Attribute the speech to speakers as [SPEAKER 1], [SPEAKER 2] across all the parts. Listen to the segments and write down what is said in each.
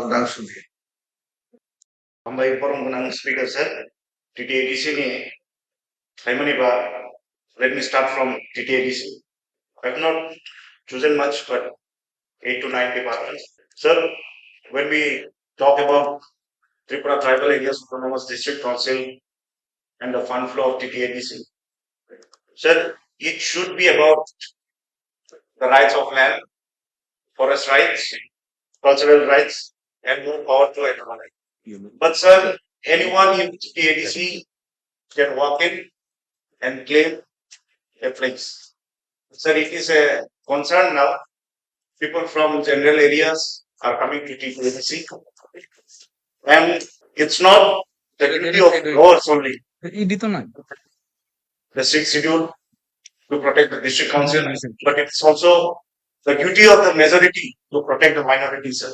[SPEAKER 1] Dangshu.
[SPEAKER 2] Hambai forum gunang speaker sir. TTADC ni Haimani ba. Let me start from TTADC. I have not chosen much, but 8 to 9 departments. Sir, when we talk about Tripura Tribal Areas Autonomous District Council and the fund flow of TTADC, sir, it should be about the rights of land, forest rights, cultural rights, and more power to everyone. But sir, anyone in TTADC can walk in and claim a place. Sir, it is a concern now. People from general areas are coming to TTADC, and it's not the duty of ours only. The sixth schedule to protect the district council, but it's also the duty of the majority to protect the minorities, sir.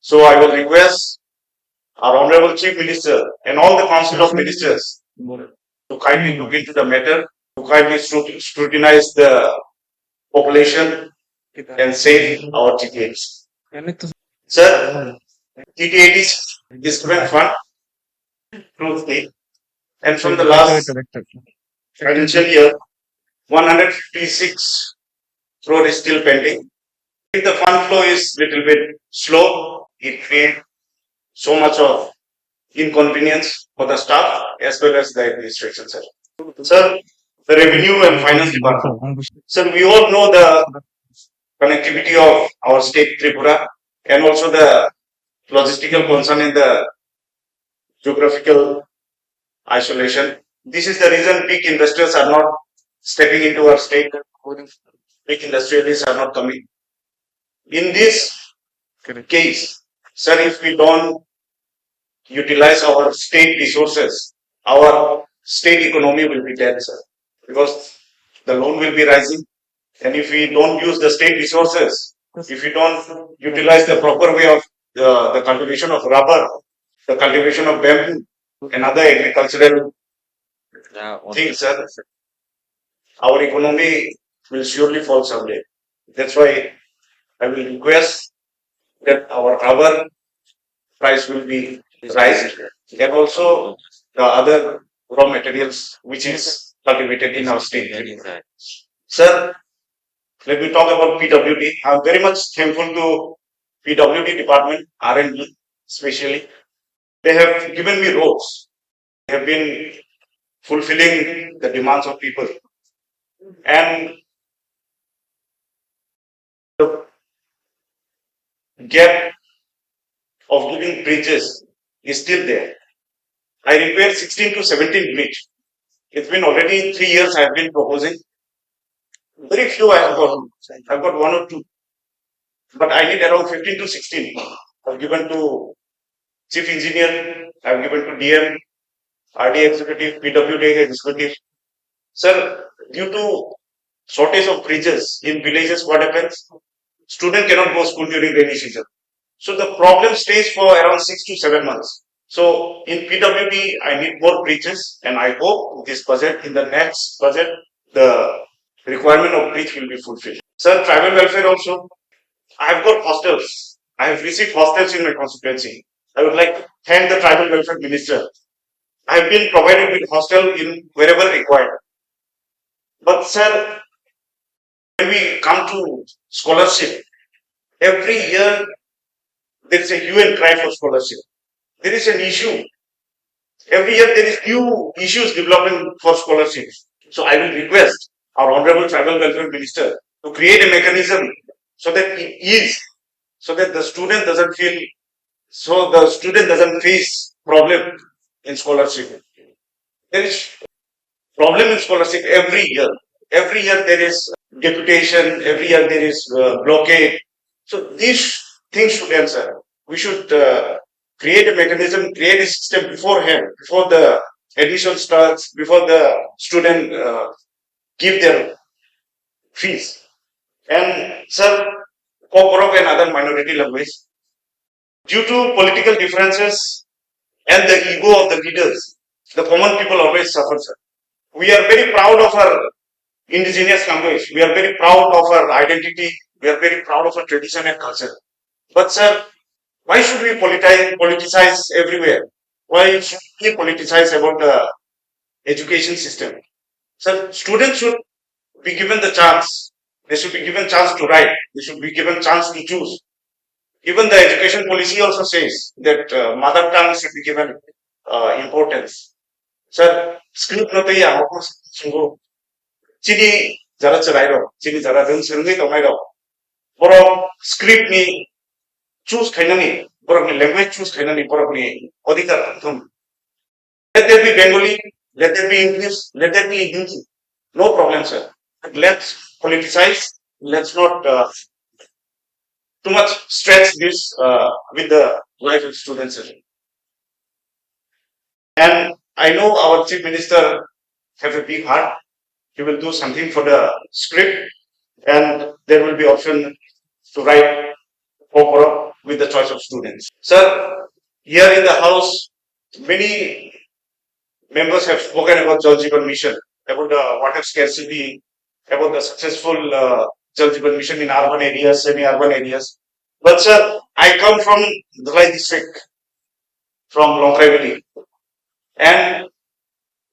[SPEAKER 2] So I will request our Honorable Chief Minister and all the Council of Ministers to kindly look into the matter, to kindly scrutinize the population and save our TTAs. Sir, TTAs is given fund to state, and from the last financial year, 156 crore is still pending. If the fund flow is little bit slow, it creates so much of inconvenience for the staff as well as the administration, sir. Sir, the revenue and finance department. Sir, we all know the connectivity of our state Tripura and also the logistical concern in the geographical isolation. This is the reason big investors are not stepping into our state. Big industrialists are not coming. In this case, sir, if we don't utilize our state resources, our state economy will be dead, sir, because the loan will be rising. And if we don't use the state resources, if we don't utilize the proper way of the cultivation of rubber, the cultivation of bamboo, and other agricultural things, sir, our economy will surely fall someday. That's why I will request that our rubber price will be raised, and also the other raw materials which is cultivated in our state. Sir, let me talk about PWD. I'm very much thankful to PWD department, R&D especially. They have given me roads. They have been fulfilling the demands of people. And the gap of giving bridges is still there. I repaired 16 to 17 bridge. It's been already 3 years I have been proposing. Very few I have got. I've got 1 or 2. But I need around 15 to 16. I've given to Chief Engineer, I've given to DM, RD Executive, PWD Executive. Sir, due to shortage of bridges in villages, what happens? Student cannot go school during rainy season. So the problem stays for around 6 to 7 months. So in PWD, I need more bridges, and I hope this budget, in the next budget, the requirement of bridge will be fulfilled. Sir, tribal welfare also. I have got hostels. I have received hostels in my constituency. I would like to thank the tribal welfare minister. I have been provided with hostel in wherever required. But sir, when we come to scholarship, every year there is a hue and cry for scholarship. There is an issue. Every year there is new issues developing for scholarships. So I will request our Honorable Tribal Welfare Minister to create a mechanism so that it is, so that the student doesn't face problem in scholarship. There is problem in scholarship every year. Every year there is deputation, every year there is blockade. So these things should answer. We should create a mechanism, create a system beforehand, before the admission starts, before the student give their fees. And sir, Kokborok and other minority language, due to political differences and the ego of the leaders, the common people always suffer, sir. We are very proud of our indigenous language. We are very proud of our identity. We are very proud of our tradition and culture. But sir, why should should we politicize everywhere? Why should we politicize about the education system? So students should be given the chance. They should be given chance to write. They should be given chance to choose. Even the education policy also says that mother tongue should be given importance. Sir, script no taya ako sungguh. Chini jara cerai do, chini jara deng sengui tomai do. Borok script ni choose kainani, borok ni language choose kainani, borok ni odikar thum. Let there be Bengali, let there be English, let there be Hindi. No problem, sir. But let's politicize. Let's not too much stretch this with the life of students. And I know our chief minister have a big heart. He will do something for the script, and there will be option to write Kokborok with the choice of students. Sir, here in the house, many members have spoken about Jal Jeevan Mission, about the water scarcity, about the successful Jal Jeevan Mission in urban areas, semi-urban areas. But sir, I come from Dhalai district, from Yakhwrai Valley, and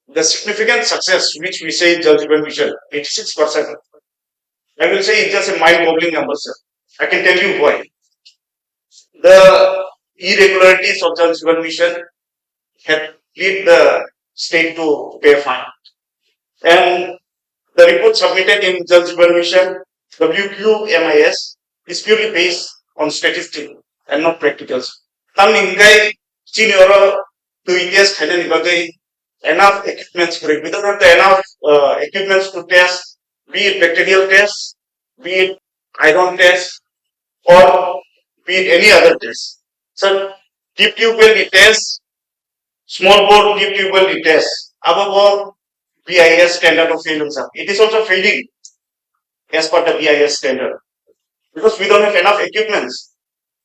[SPEAKER 2] the significant success which we say in Jal Jeevan Mission, 86%. I will say it's just a mind-boggling number, sir. I can tell you why. The irregularities of Jal Jeevan Mission had led the state to pay a fine. And the report submitted in Jal Jeevan Mission, WQMIS, is purely based on statistics and not practicals. Tam ningai chini oro to ITS khane nibagai enough equipments for it. We don't have the enough equipments to test, be it bacterial tests, be it iron tests, or be it any other test. So deep tube well test, small bore deep tube well test. Above all, BIS standard of failing. It is also failing as per the BIS standard because we don't have enough equipments,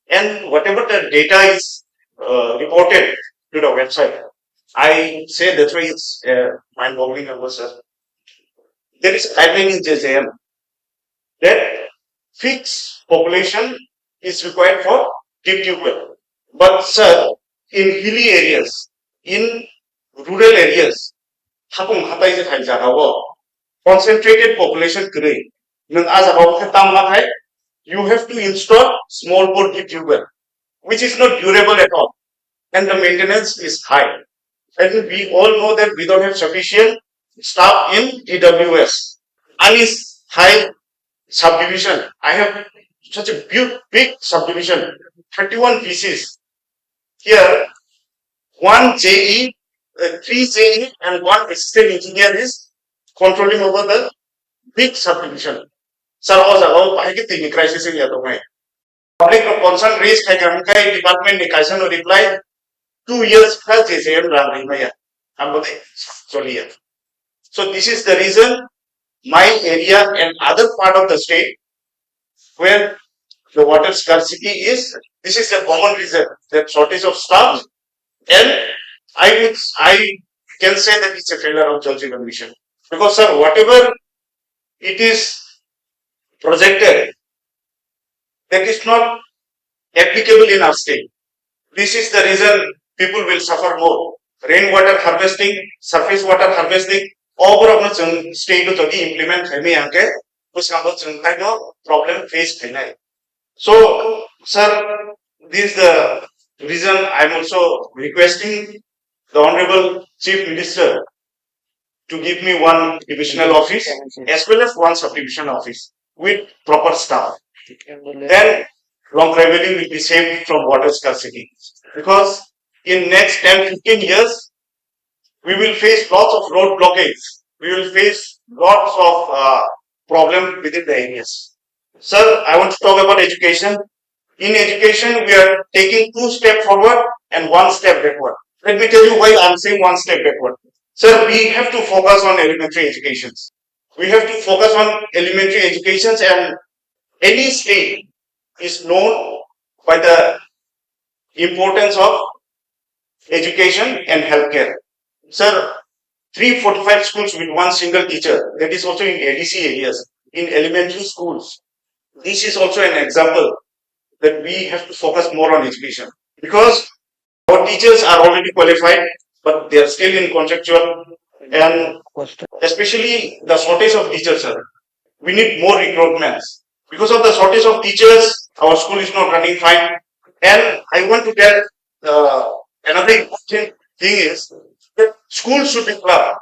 [SPEAKER 2] and whatever the data is reported to the website, I say that's why it's mind-boggling number, sir. There is a guideline in JJM that fixed population is required for deep tube well. But sir, in hilly areas, in rural areas, concentrated population create. You have to install small bore deep tube well, which is not durable at all, and the maintenance is high. And we all know that we don't have sufficient staff in DWS. And is high subdivision. I have such a big subdivision, 31 pieces. Here, one JE, 3 JE, and one assistant engineer is controlling over the big subdivision. Sir, also, I get the crisis in the public concern raised department reply 2 years plus JJM So this is the reason my area and other part of the state where the water scarcity is, this is a common reason, the shortage of staff, and I can say that it's a failure of Jal Jeevan Mission. Because sir, whatever it is projected, that is not applicable in our state. This is the reason people will suffer more. Rainwater harvesting, surface water harvesting, overall state to implement problem faced. So, sir, this is the reason I am also requesting the Honorable Chief Minister to give me one divisional office as well as one subdivision office with proper staff. Then Yakhwrai Valley will be saved from water scarcity. Because in next 10-15 years, we will face lots of road blockades. We will face lots of problems within the areas. Sir, I want to talk about education. In education, we are taking 2 steps forward and 1 step backward. Let me tell you why I am saying 1 step backward. Sir, we have to focus on elementary educations. We have to focus on elementary educations, and any state is known by the importance of education and healthcare. Sir, 345 schools with 1 single teacher, that is also in ADC areas, in elementary schools. This is also an example that we have to focus more on education. because our teachers are already qualified, but they are still in contractual, and especially the shortage of teachers, sir. We need more recruitments. Because of the shortage of teachers, our school is not running fine. And I want to tell another important thing is that schools should be club.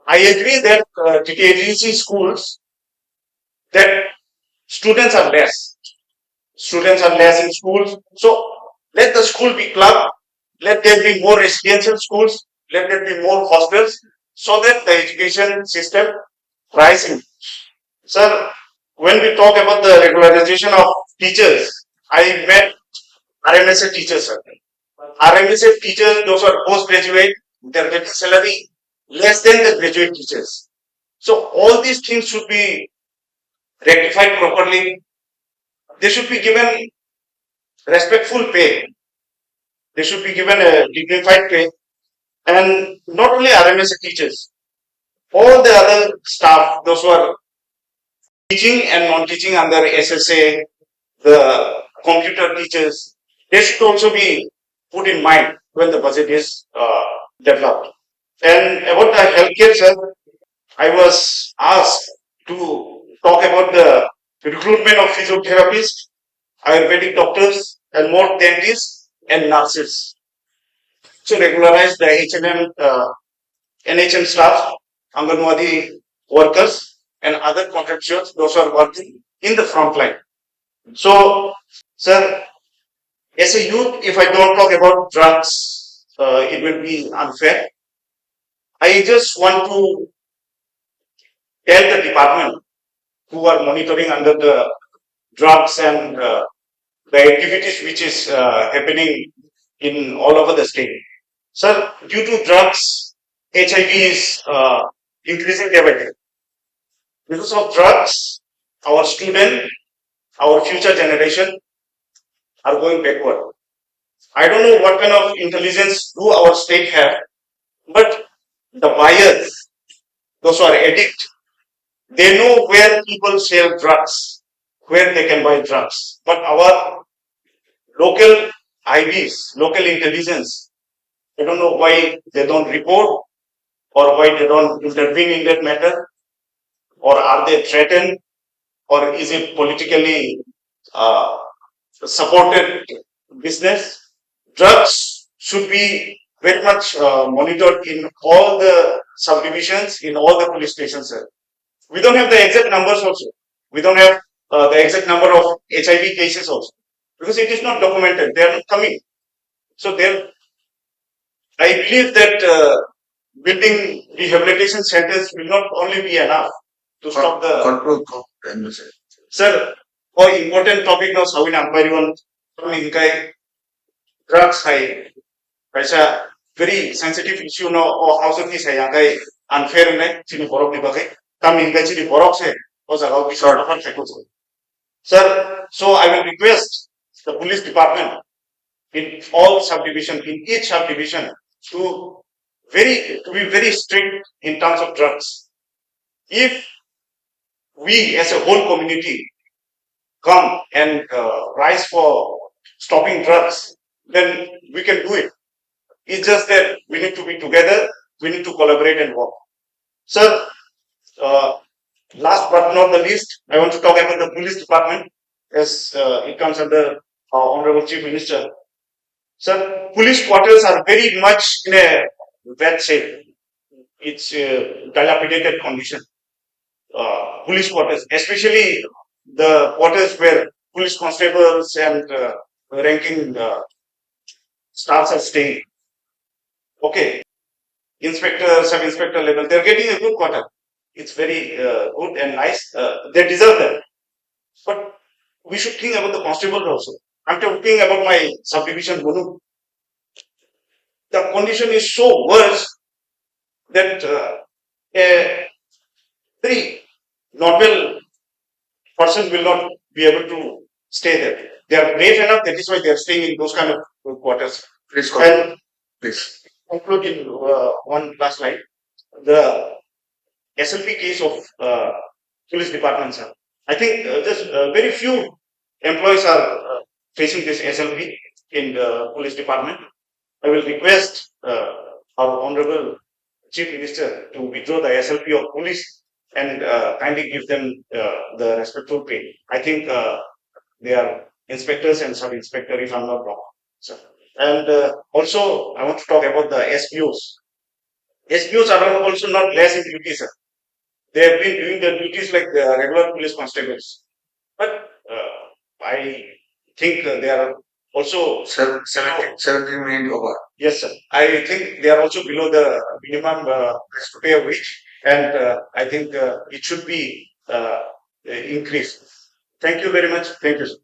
[SPEAKER 2] I agree that TTAGC schools, that students are less. Students are less in schools. So let the school be club. Let there be more residential schools. Let there be more hostels so that the education system rising. Sir, when we talk about the regularization of teachers, I met RMSA teachers, sir. RMSA teachers, those are postgraduate, they're getting salary less than the graduate teachers. So all these things should be rectified properly. They should be given respectful pay. They should be given a dignified pay. And not only RMSA teachers, all the other staff, those who are teaching and non-teaching under SSA, the computer teachers, they should also be put in mind when the budget is developed. And about the healthcare, sir, I was asked to talk about the recruitment of physiotherapists, Ayurvedic doctors, and more dentists and nurses to regularize the NHM staff, Anganwadi workers, and other contractors, those who are working in the front line. So, sir, as a youth, if I don't talk about drugs, it will be unfair. I just want to tell the department who are monitoring under the drugs and the activities which is happening in all over the state. Sir, due to drugs, HIV is increasing day by day. Because of drugs, our student, our future generation are going backward. I don't know what kind of intelligence do our state have, but the buyers, those who are addicts, they know where people sell drugs, where they can buy drugs. But our local IBs, local intelligence, I don't know why they don't report or why they don't intervene in that matter, or are they threatened, or is it politically uh, supported business? Drugs should be very much monitored in all the subdivisions, in all the police stations, sir. We don't have the exact numbers also. We don't have the exact number of HIV cases also because it is not documented. They are not coming. So there, I believe that building rehabilitation centers will not only be enough to stop the control. Sir, for important topic now, how in Ampariwan, drugs hai, kaisa very sensitive issue no or how so say yang kai unfair ne chini borok ni bagai tam ingkai chini borok se o jaga ki sort of sir, so I will request the police department in all subdivision, in each subdivision, to be very strict in terms of drugs. If we as a whole community come and rise for stopping drugs, then we can do it. It's just that we need to be together, we need to collaborate and work. Sir, last but not the least, I want to talk about the police department as it comes under Honorable Chief Minister. Sir, police quarters are very much in a bad shape. It's a dilapidated condition. Police quarters, especially the quarters where police constables and ranking staffs are staying. Okay, inspector, sub-inspector level, they're getting a good quarter. It's very good and nice. They deserve that. But we should think about the constable also. I'm talking about my subdivision, Gunu. The condition is so worse that a very normal person will not be able to stay there. They are brave enough, that is why they are staying in those kind of quarters. Please, and please conclude in one last slide. The SLP case of police department, sir. I think just very few employees are facing this SLP. in the police department. I will request our Honorable Chief Minister to withdraw the SLP of police and kindly give them the respectful pay. I think they are inspectors and sub inspector, if I'm not wrong. So, and also, I want to talk about the SPOs. SPOs are also not less in duty, sir. They have been doing their duties like the regular police constables. But I think they are also 17 million over. Yes, sir. I think they are also below the minimum pay wage, and I think it should be increased. Thank you very much. Thank you, sir.